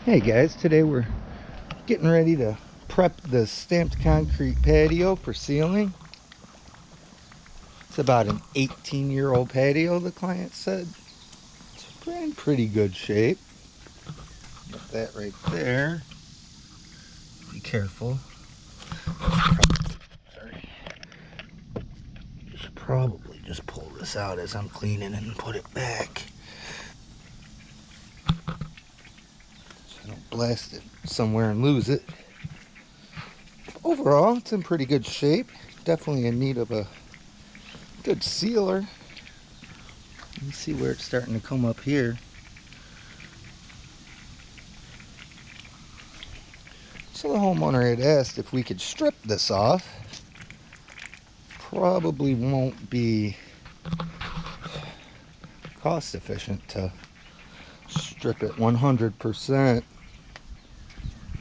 Hey guys, today we're getting ready to prep the stamped concrete patio for sealing. It's about an 18-year-old patio, the client said. It's in pretty good shape. Got that right there. Be careful. Sorry. Should probably just pull this out as I'm cleaning and put it back, so I don't blast it somewhere and lose it. Overall, it's in pretty good shape. Definitely in need of a good sealer. You can see where it's starting to come up here. So the homeowner had asked if we could strip this off. Probably won't be cost efficient to strip it 100%.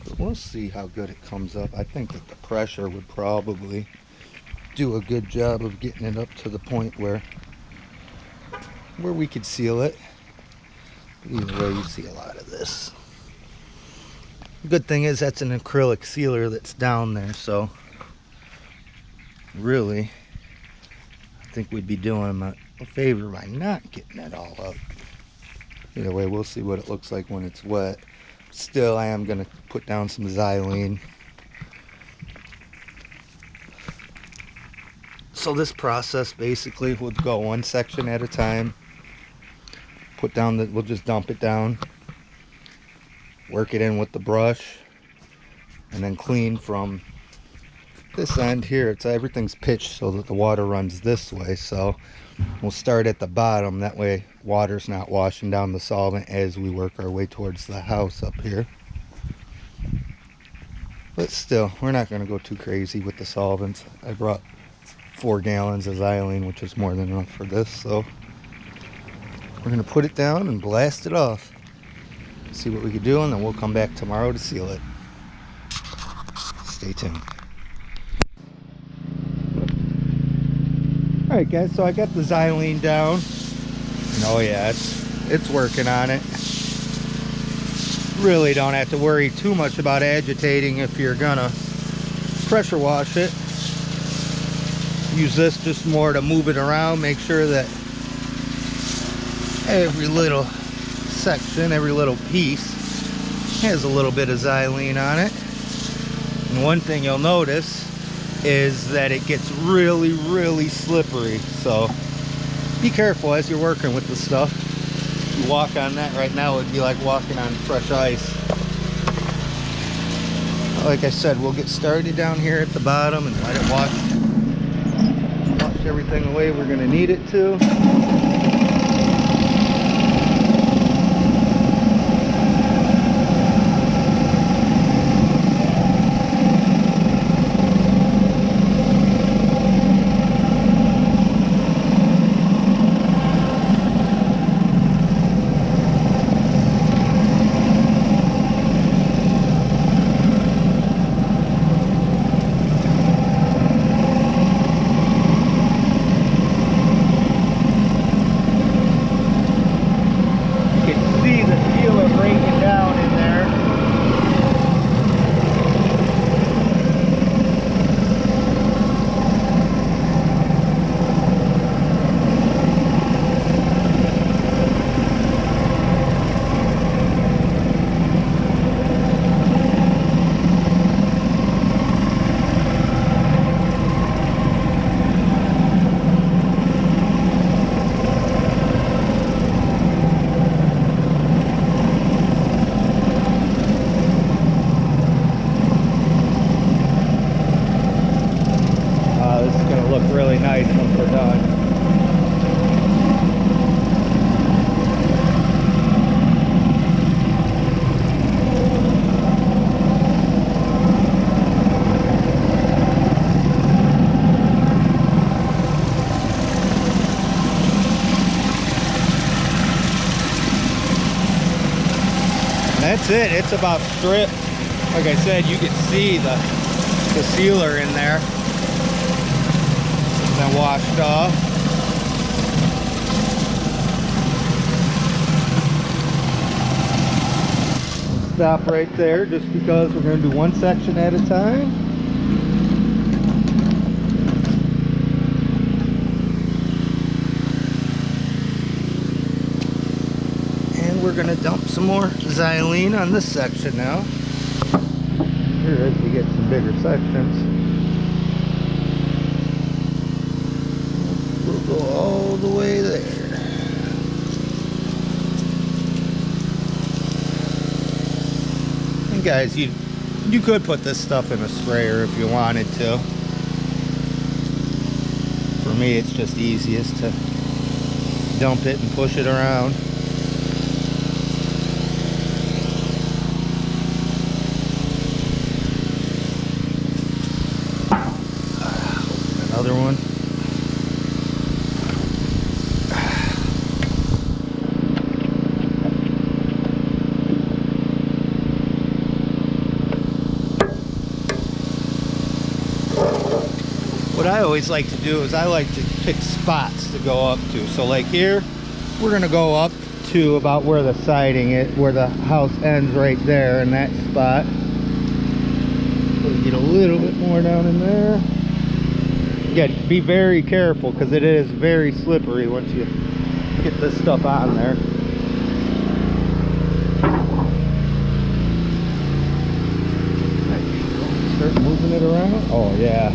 But we'll see how good it comes up. I think that the pressure would probably do a good job of getting it up to the point where we could seal it. Either way, you see a lot of this. The good thing is that's an acrylic sealer that's down there, so really I think we'd be doing them a favor by not getting it all up. Either way, we'll see what it looks like when it's wet. Still, I am going to put down some xylene. So this process basically will go one section at a time. We'll just dump it down, work it in with the brush, and then clean from this end here. Everything's pitched so that the water runs this way, so we'll start at the bottom. That way water's not washing down the solvent as we work our way towards the house up here. But still, we're not going to go too crazy with the solvents. I brought 4 gallons of xylene, which is more than enough for this, so we're going to put it down and blast it off, see what we can do, and then we'll come back tomorrow to seal it. Stay tuned. Alright guys, so I got the xylene down, and oh yeah, it's working on it. Really don't have to worry too much about agitating if you're gonna pressure wash it. Use this just more to move it around, make sure that every little section, every little piece has a little bit of xylene on it. And one thing you'll notice is that it gets really, really slippery. So be careful as you're working with the stuff. You walk on that right now, it'd be like walking on fresh ice. Like I said, we'll get started down here at the bottom and let it wash everything away we're going to need it to. Really nice once we're done. That's it. It's about stripped. Like I said, you can see the sealer in there. Then washed off. stop right there just because we're going to do one section at a time. And we're going to dump some more xylene on this section now. Here, as we get some bigger sections, we'll go all the way there. Guys, you could put this stuff in a sprayer if you wanted to. For me, it's just easiest to dump it and push it around. Another one. What I always like to do is I like to pick spots to go up to. So like here, we're gonna go up to about where the siding is, where the house ends right there in that spot. We'll get a little bit more down in there. Yeah, be very careful because it is very slippery once you get this stuff on there. Start moving it around. Oh yeah.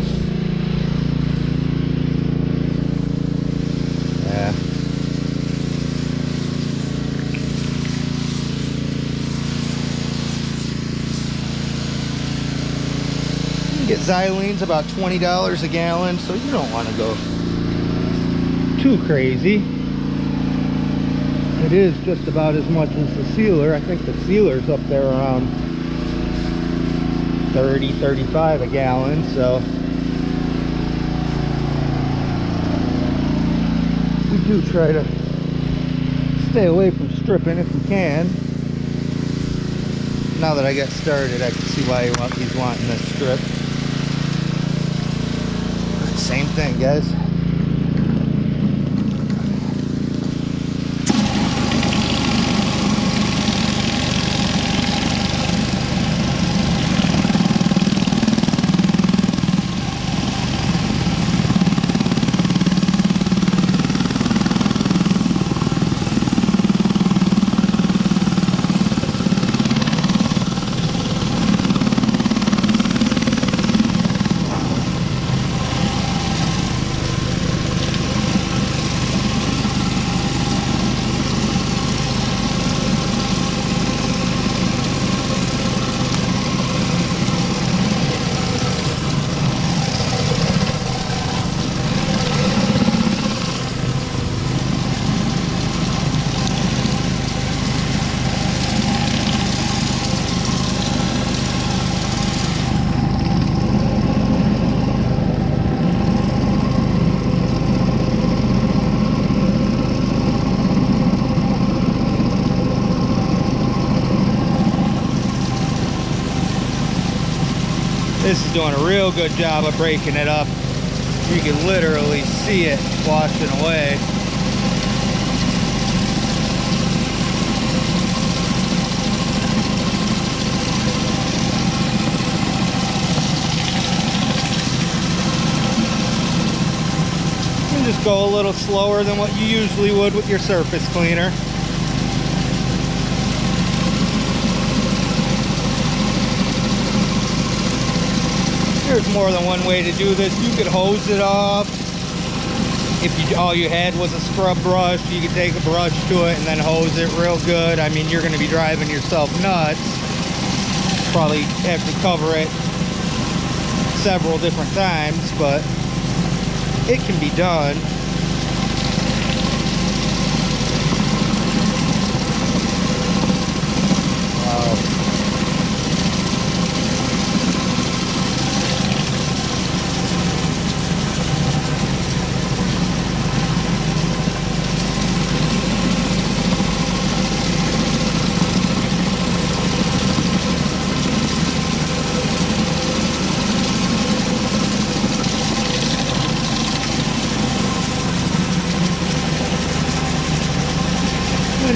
Get xylene's about $20 a gallon, so you don't want to go too crazy. It is just about as much as the sealer. I think the sealer's up there around 30, 35 a gallon, so we do try to stay away from stripping if we can. Now that I got started, I can see why he's wanting this strip. Same thing, guys. This is doing a real good job of breaking it up. You can literally see it washing away. You can just go a little slower than what you usually would with your surface cleaner. There's more than one way to do this. You could hose it off. If all you had was a scrub brush, you could take a brush to it and then hose it real good. I mean, you're going to be driving yourself nuts. Probably have to cover it several different times, but it can be done. Wow.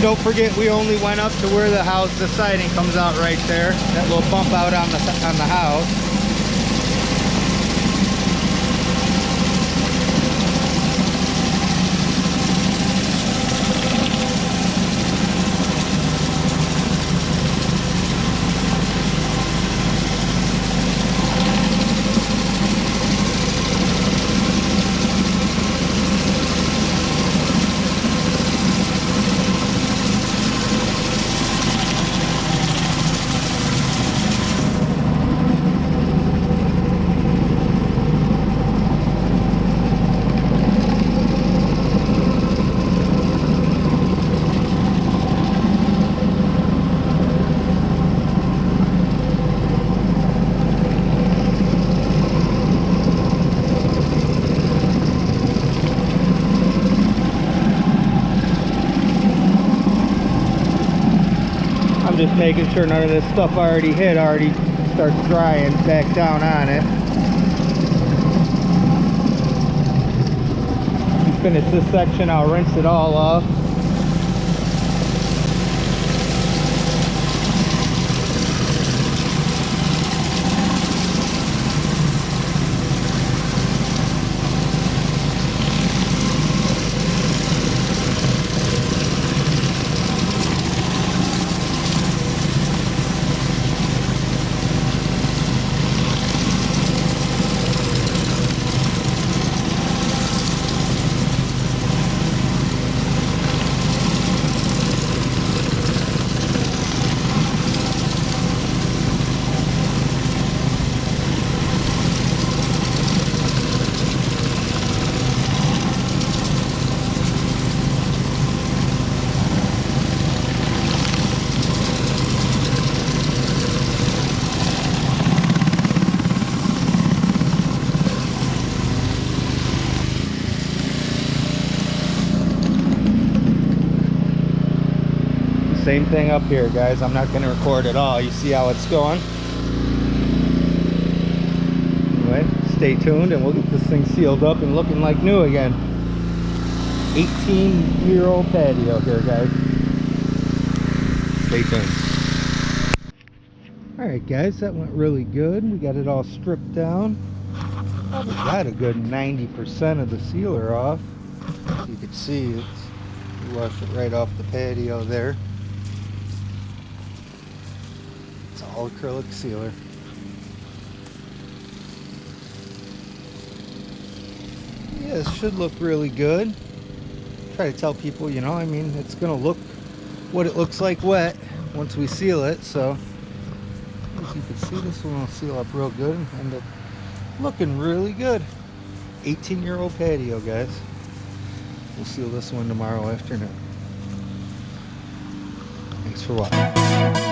don't forget, we only went up to where the siding comes out right there. That little bump out on the house. I'm just making sure none of this stuff I already hit starts drying back down on it. Finish this section, I'll rinse it all off. Same thing up here, guys. I'm not going to record it all. You see how it's going. Anyway, stay tuned and we'll get this thing sealed up and looking like new again. 18-year-old patio here, guys. Stay tuned. Alright, guys, that went really good. We got it all stripped down. Probably got a good 90% of the sealer off. As you can see, we washed it right off the patio there. All acrylic sealer. Yeah, this should look really good. Try to tell people, you know, I mean, it's gonna look what it looks like wet once we seal it. So as you can see, this one will seal up real good and end up looking really good. 18-year-old patio, guys. We'll seal this one tomorrow afternoon. Thanks for watching.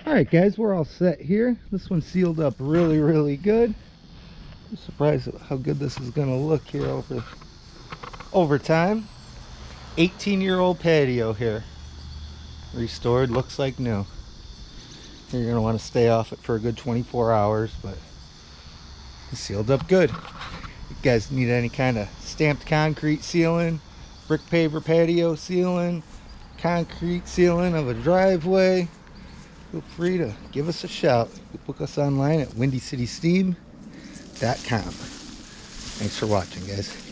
Alright guys, we're all set here. This one sealed up really, really good. I'm surprised at how good this is going to look here over time. 18-year-old patio here. Restored, looks like new. You're going to want to stay off it for a good 24 hours, but it's sealed up good. If you guys need any kind of stamped concrete sealing, brick paver patio sealing, concrete sealing of a driveway, feel free to give us a shout. You book us online at windycitysteam.com. Thanks for watching, guys.